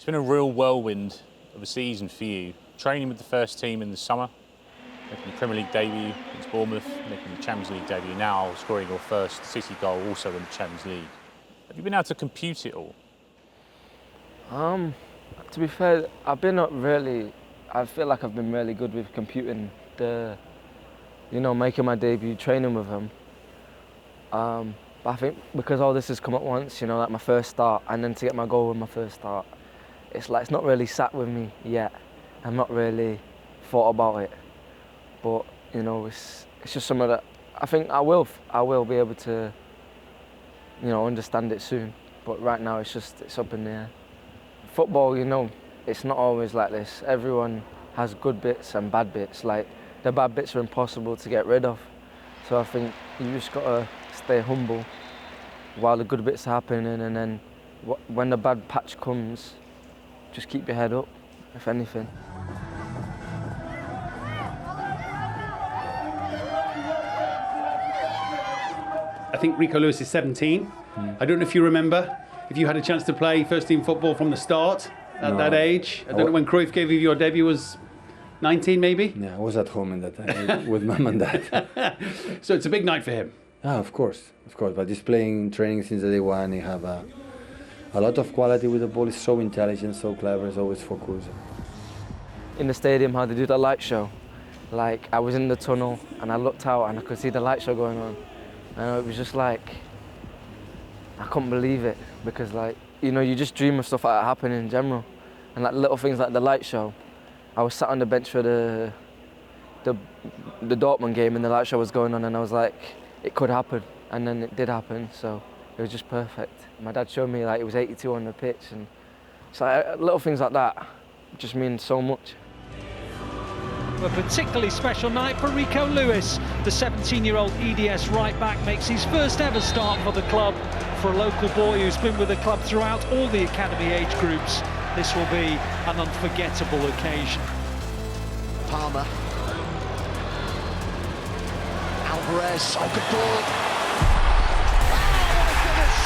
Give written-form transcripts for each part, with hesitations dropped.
It's been a real whirlwind of a season for you. Training with the first team in the summer, making your Premier League debut against Bournemouth, making your Champions League debut now, scoring your first City goal also in the Champions League. Have you been able to compute it all? To be fair, I feel like I've been really good with computing making my debut, training with him. But I think because all this has come at once, like my first start, and then to get my goal with my first start, it's not really sat with me yet. I've not really thought about it. But, it's just something that I think I will be able to, understand it soon. But right now it's up in the air. Football, it's not always like this. Everyone has good bits and bad bits. Like, the bad bits are impossible to get rid of. So I think you just gotta stay humble while the good bits are happening, and then when the bad patch comes, just keep your head up, if anything. I think Rico Lewis is 17. I don't know if you remember, if you had a chance to play first team football from the start at that age. I don't know when Cruyff gave you your debut, was 19 maybe? Yeah, I was at home in that time with mum and dad. So it's a big night for him. Of course. But he's playing training since the day one. He have a lot of quality with the ball. He's so intelligent, so clever, he's always focused. In the stadium, how they do the light show, like I was in the tunnel and I looked out and I could see the light show going on. And it was just like, I couldn't believe it, because you just dream of stuff like that happening in general. And like little things like the light show. I was sat on the bench for the Dortmund game and the light show was going on, and I was like, it could happen. And then it did happen, so it was just perfect. My dad showed me it was 82 on the pitch, and so little things like that just mean so much. A particularly special night for Rico Lewis. The 17-year-old EDS right-back makes his first ever start for the club. For a local boy who's been with the club throughout all the academy age groups, this will be an unforgettable occasion. Palmer. Alvarez, good ball. Oh, what a finish!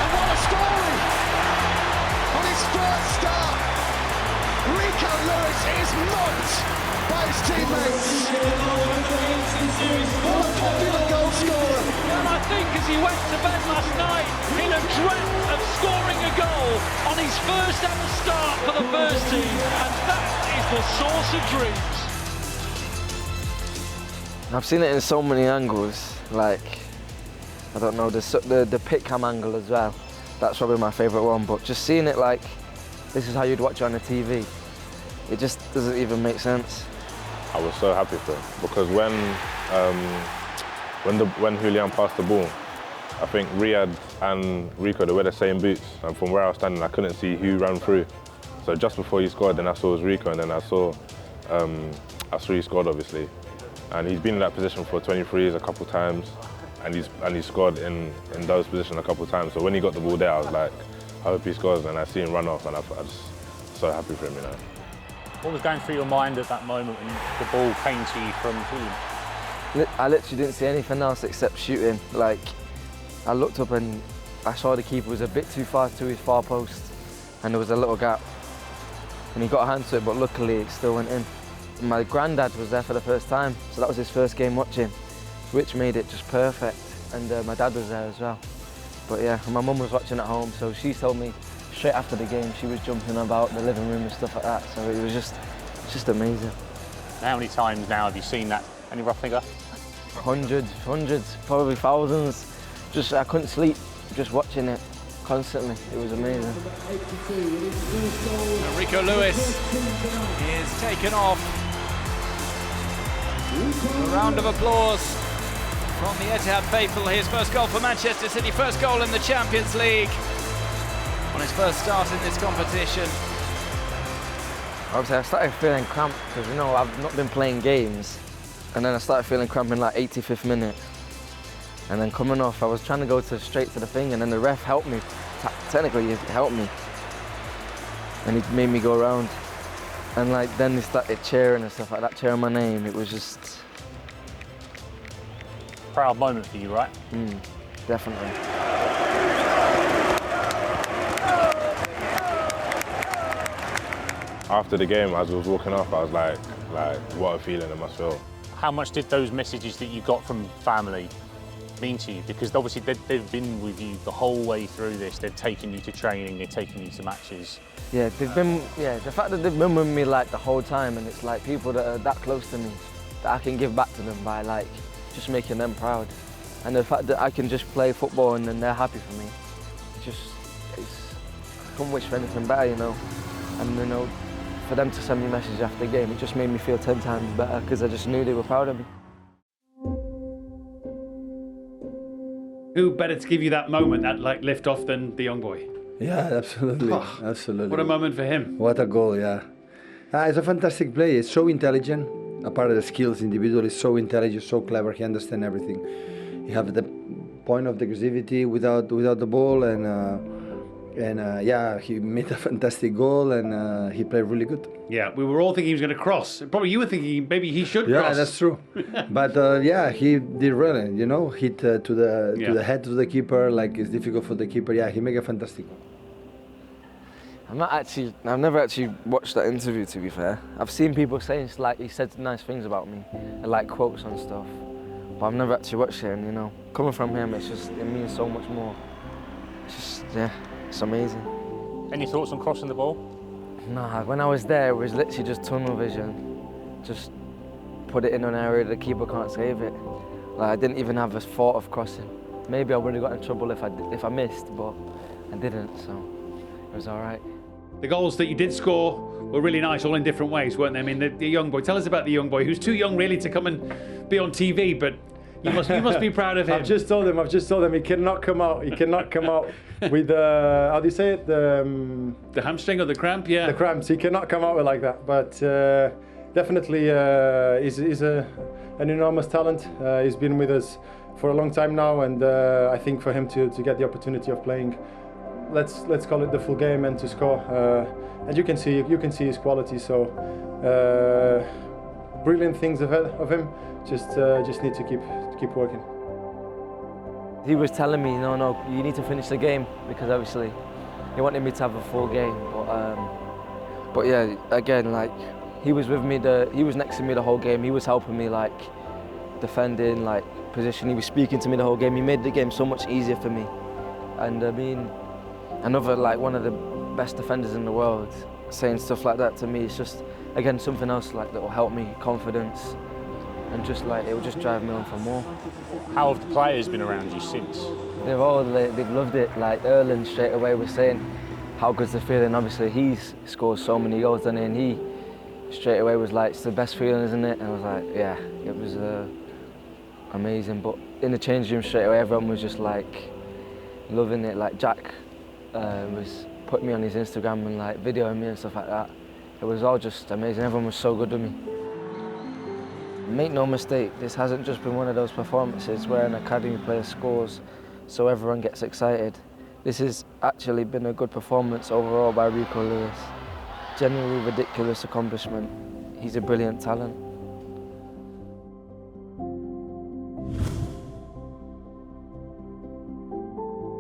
And what a story! On his first start, Rico Lewis is mocked by his teammates. What a popular goal scorer. And I think as he went to bed last night, he'd have dreamt of scoring a goal on his first ever start for the first team, and that is the source of dreams. I've seen it in so many angles, I don't know, the pit cam angle as well. That's probably my favourite one, but just seeing it this is how you'd watch it on the TV. It just doesn't even make sense. I was so happy for him, because when Julian passed the ball, I think Riyad and Rico, they wear the same boots, and from where I was standing, I couldn't see who ran through. So just before he scored, then I saw it was Rico, and then I saw he scored, obviously. And he's been in that position for 23 years a couple of times, and he's scored in those positions a couple of times. So when he got the ball there, I was like, I hope he scores, and I see him run off, and I just so happy for him, What was going through your mind at that moment when the ball came to you from Julian? I literally didn't see anything else except shooting. I looked up and I saw the keeper was a bit too far to his far post, and there was a little gap. And he got a hand to it, but luckily it still went in. My granddad was there for the first time, so that was his first game watching, which made it just perfect. And my dad was there as well. But yeah, my mum was watching at home, so she told me straight after the game, she was jumping about the living room and stuff like that. So it was just amazing. How many times now have you seen that? Any rough figure? Hundreds, probably thousands. I couldn't sleep just watching it constantly. It was amazing. Rico Lewis is taken off. A round of applause from the Etihad faithful. His first goal for Manchester City, first goal in the Champions League on his first start in this competition. Obviously, I started feeling cramped because, I've not been playing games. And then I started feeling cramped in 85th minute. And then coming off, I was trying to go straight to the thing, and then the ref helped me. Technically, he helped me. And he made me go around. And then they started cheering and stuff like that, cheering my name. It was just... Proud moment for you, right? Definitely. after the game, as I was walking off, I was like, what a feeling it must feel. How much did those messages that you got from family mean to you? Because obviously they've been with you the whole way through this. They've taken you to training, they've taken you to matches. Yeah, the fact that they've been with me like the whole time, and it's like people that are that close to me, that I can give back to them by like just making them proud. And the fact that I can just play football and then they're happy for me, I couldn't wish for anything better, you know. And you know, for them to send me messages after the game, it just made me feel 10 times better because I just knew they were proud of me. Who better to give you that moment, that like lift off, than the young boy? Yeah, absolutely, absolutely. What a moment for him. What a goal, yeah. He's a fantastic player. He's so intelligent. Apart of the skills, individually, so intelligent, so clever. He understands everything. He have the point of aggressivity without the ball, and yeah, he made a fantastic goal, and he played really good. Yeah, we were all thinking he was going to cross. Probably you were thinking maybe he should cross. Yeah, that's true. But yeah, he did really, you know, hit to the head of the keeper, like it's difficult for the keeper. Yeah, he made a fantastic goal. I've never actually watched that interview, to be fair. I've seen people saying like he said nice things about me, and like quotes and stuff, but I've never actually watched it. And you know, coming from him, it means so much more. It's just, yeah, it's amazing. Any thoughts on crossing the ball? Nah, when I was there, it was literally just tunnel vision. Just put it in an area the keeper can't save it. Like I didn't even have a thought of crossing. Maybe I would have got in trouble if I missed, but I didn't, so it was all right. The goals that you did score were really nice, all in different ways, weren't they? I mean, the young boy. Tell us about the young boy, who's too young really to come and be on TV, but you must be proud of him. I've just told him he cannot come out. He cannot come out with how do you say it? The hamstring or the cramp? Yeah. The cramps. He cannot come out with like that. But definitely, he's an enormous talent. He's been with us for a long time now, and I think for him to get the opportunity of playing, let's call it the full game and to score, and you can see his quality. So brilliant things ahead of him. Just need to keep working. He was telling me, no, you need to finish the game, because obviously he wanted me to have a full game. But yeah, again, like he was with me. He was next to me the whole game. He was helping me, like defending, like position. He was speaking to me the whole game. He made the game so much easier for me. And I mean, another like one of the best defenders in the world saying stuff like that to me, it's just again something else like that will help me, confidence, and just like it will just drive me on for more. How have the players been around you since? They've loved it. Like Erling straight away was saying how good's the feeling. Obviously he's scored so many goals, and he straight away was like, it's the best feeling, isn't it? And I was like, yeah, it was amazing. But in the changing room straight away, everyone was just like loving it. Like Jack was putting me on his Instagram and like videoing me and stuff like that. It was all just amazing. Everyone was so good with me. Make no mistake, this hasn't just been one of those performances where an academy player scores so everyone gets excited. This has actually been a good performance overall by Rico Lewis. Genuinely ridiculous accomplishment. He's a brilliant talent.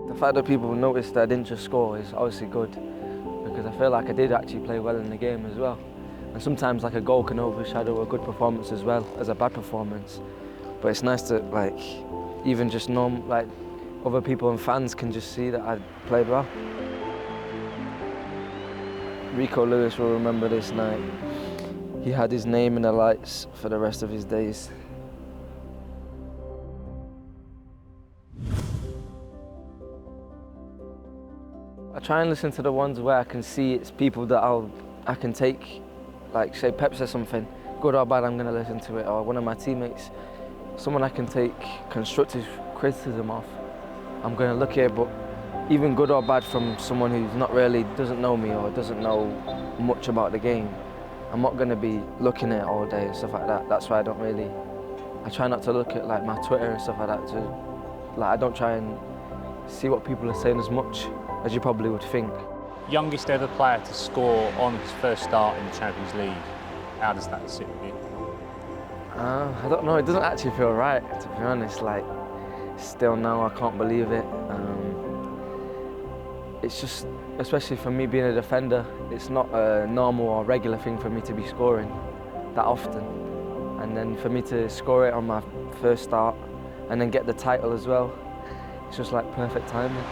The fact that people noticed that I didn't just score is obviously good, because I feel like I did actually play well in the game as well. And sometimes like a goal can overshadow a good performance as well as a bad performance. But it's nice to like even just like other people and fans can just see that I played well. Rico Lewis will remember this night. He had his name in the lights for the rest of his days. I try and listen to the ones where I can see it's people that I can take. Like say Pep says something, good or bad, I'm going to listen to it. Or one of my teammates, someone I can take constructive criticism of, I'm going to look at it. But even good or bad from someone who's doesn't know me or doesn't know much about the game, I'm not going to be looking at it all day and stuff like that. That's why I try not to look at like my Twitter and stuff like that. I don't try and see what people are saying as much as you probably would think. Youngest ever player to score on his first start in the Champions League. How does that sit with you? I don't know, it doesn't actually feel right, to be honest. Like, still now, I can't believe it. it's just, especially for me being a defender, it's not a normal or regular thing for me to be scoring that often. And then for me to score it on my first start and then get the title as well, it's just like perfect timing.